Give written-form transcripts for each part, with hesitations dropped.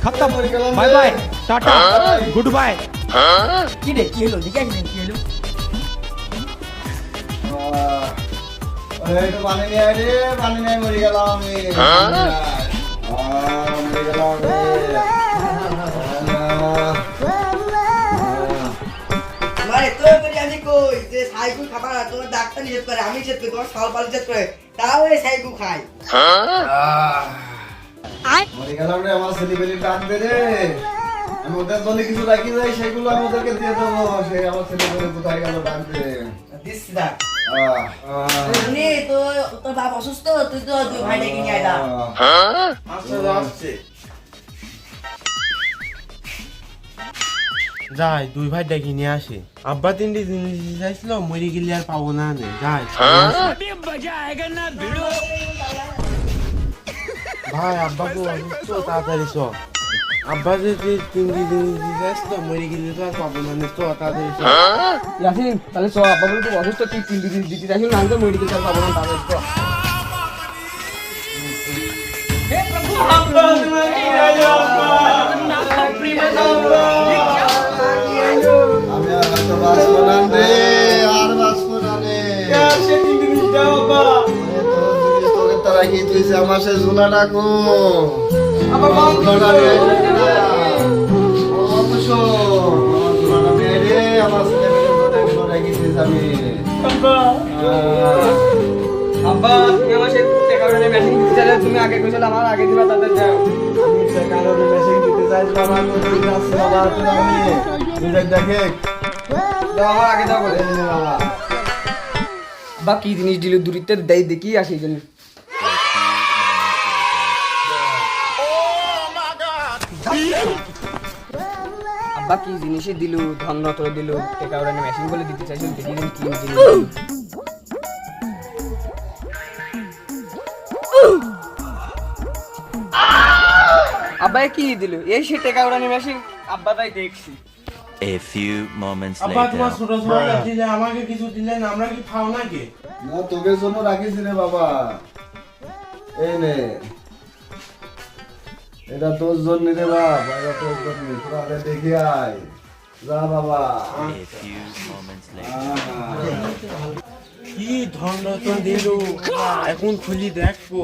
खत्म bye bye tata goodbye কি রে কি হলো দিকে আসেন কি হলো এই তো পানি নিয়ে আয় রে পানি নিয়ে মরে গেলাম আমি মরে গেলাম মারে তোর করে আমি কই যে সাইকু খাবার তোমার ডাক্তার নিষেধ করে আমি নিষেধ করি তোমার সাল পাল নিষেধ করে তাও এই সাইকু খাই মরে গেলাম রে আমার ছেলেবেলির ডাক দে রে আমি ওদের দলে কিছু রাখি যাই সেগুলো আমি ওদেরকে দিয়ে দেবো সেই আমার ছেলেবেলি কোথায় গেল ডাক দে দিচ্ছি ডাক নে তো তোর বাপ অসুস্থ তুই তো দুই ভাই ডেকে নিয়ে আয় আচ্ছা আসছে যাই দুই ভাই দেখি নিয়ে আসি আব্বা তিনটি জিনিস চাইছিল মরি গেলে আর পাবো না নে যাই ভাই আব্বাকে অসুস্থ তাড়াতাড়ি চ আব্বা যে তিনটি জিনিস চাইছিল মরি গেলে তো আর পাবো না নে চ তাড়াতাড়ি চ ইয়াসিন তাহলে চ আব্বা বলে তো অসুস্থ তুই 3 দিন দিতে যাইছিস না তো মেডিকেল চাল পাবো না তাহলে চ আমি আর তো বাঁচবো না রে আর বাঁচবো না রে তোকে তারা কি তুই আমার সে ঝুলা ডাকো আমার ঝুলা রে অবশ্য ঝুলা রে আমার ছেলে মেয়ে আমি আব্বা তুমি আমার সেই টেকারে মেশিন দিতে চাইলে তুমি আগে কইছিল আমার আগে দিবা তাদের যাও আমি সে কারণে মেশিন দিতে চাই বাবা কোথায় যাচ্ছে বাবা তুই আমি তুই দেখে দাও আমার আগে দাও বলে বাবা আব্বা কি জিনিস দিল দূরিতে দেই দেখি আসি জন্য আব্বা কি জিনিসই দিল ধন রত্ন দিল টেকারে মেশিন বলে দিতে চাইছিল দেখি কি জিনিস আব্বা কি দিল এই সে টাকা উড়ানি মেশিন আব্বা তাই দেখছি A few moments আব্বা later. তোমার ছোট ছোট দিলে আমাকে কিছু দিলেন আমরা কি খাও নাকি না তোকে জন্য রাখিস রে বাবা এই নে এটা তোর জন্য রে বাবা এটা তোর জন্য তোরা আগে দেখে আয় যা বাবা A few moments later. কি ধন রত্ন দিল এখন খুলি দেখবো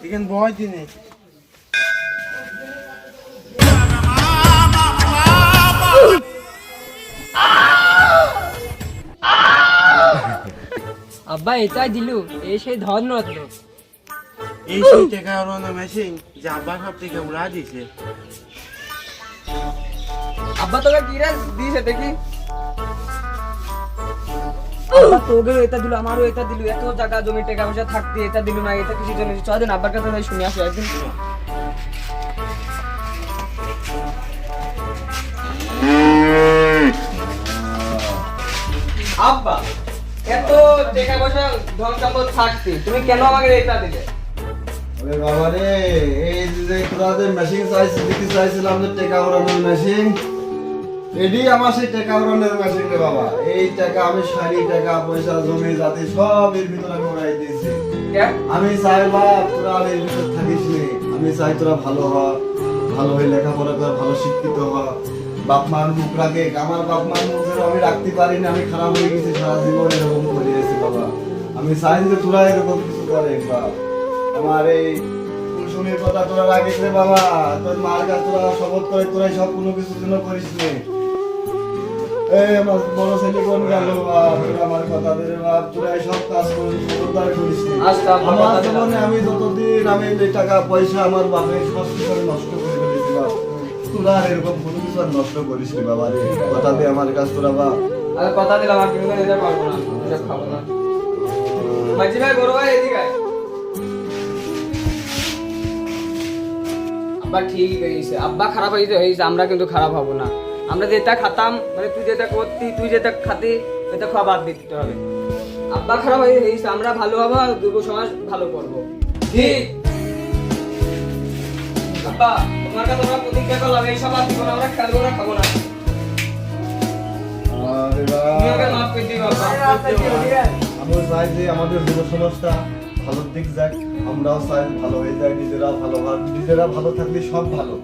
এখানে বয় দিনে আব্বা এটাই দিল এই সেই ধন রত্ন এই সেই টাকা ওড়ানো মেশিন যে আব্বা সব থেকে উড়া দিছে আব্বা তোকে কি রে দিছে দেখি আব্বা তোকে এটা দিল আমারও এটা দিল এত টাকা জমি টাকা পয়সা থাকতে এটা দিল না এটা কিছু জন্য চল দিন আব্বার কাছে যাই শুনে আসি একদিন আব্বা এত টাকা পয়সা ধন সম্পদ থাকতে তুমি কেন আমাকে এটা দিলে ওরে বাবা রে এই যে তোদের মেশিন দিতে চাইছিলাম যে টাকা ওড়ানোর মেশিন এডি আমার সেই টাকা ওড়ানোর মেশিন রে বাবা এই টাকা আমি শাড়ি টাকা পয়সা জমি জাতি সব এর ভিতরে আমি উড়াই দিয়েছি আমি চাই বাপ তোরা আর এর ভিতর থাকিস নি আমি চাই তোরা ভালো হ ভালো হয়ে লেখাপড়া কর ভালো শিক্ষিত হ বাপ মার মুখ রাখে আমার বাপ মার মুখ আমি রাখতে পারিনি আমি খারাপ হয়ে গেছি সারা জীবন এরকম করে গেছি বাবা আমি চাই যে তোরা এরকম কিছু করে বাপ আমার এই কুলসুমির কথা তোরা রাখিস রে বাবা তোর মার কাছে তোরা শপথ করে তোরাই সব কোনো কিছু জন্য করিস নি এই আমার বড় ছেলে কোন গেল বাপ তোরা আমার কথা দে রে বাপ তোরাই সব কাজ খবরদার করিস নি আমার জীবনে আমি যতদিন আমি এই টাকা পয়সা আমার বাপের সব কিছু নষ্ট করে ফেলেছি বাপ তোরা আর এরকম কোনো কিছু আর নষ্ট করিস নি বাবা রে কথা দে আমার কাছে তোরা বাপ আরে কথা দিলাম আর কিন্তু নিতে পারবো না এটা খাবো না মাঝি ভাই বড় ভাই এদিকে আয় আব্বা ঠিকই কইছে আব্বা খারাপ হইছে আমরা কিন্তু খারাপ হব না আমরা যেটা খাতাম মানে তুই যেটা করতি তুই যেটা খাতি এটা খাওয়া বাদ দিতে হবে আব্বা খারাপ হইছে আমরা ভালো হবো আর দুটো সমাজ ভালো করবো ঠিক আব্বা তোমার কাছে আমরা প্রতিজ্ঞা করলাম এইসব আর জীবনে আমরা খেলবো না, খাবো না। আরে তুমি ওকে বাবা, মাফ করে দিও বাবা। আমরা চাই যে আমাদের যুব সমাজটা ভালোর দিক যাক, আমরাও চাই ভালো হয়ে যাক, নিজেরা ভালো থাকলে সব ভালো।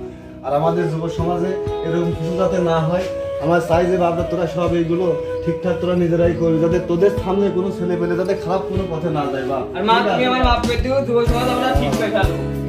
আর আমাদের যুব সমাজে এরকম কিছু যাতে না হয়, আমার চাই যে বাবা তোরা সব এইগুলো ঠিকঠাক তোরা নিজেরাই করবি, যাতে তোদের সামনে কোনো ছেলে পেলে যাতে খারাপ কোনো পথে না যায়। বা আর মা তুমি আমার মাফ করে দিও, যুব সমাজ আমরা ঠিক করে ফেলবো।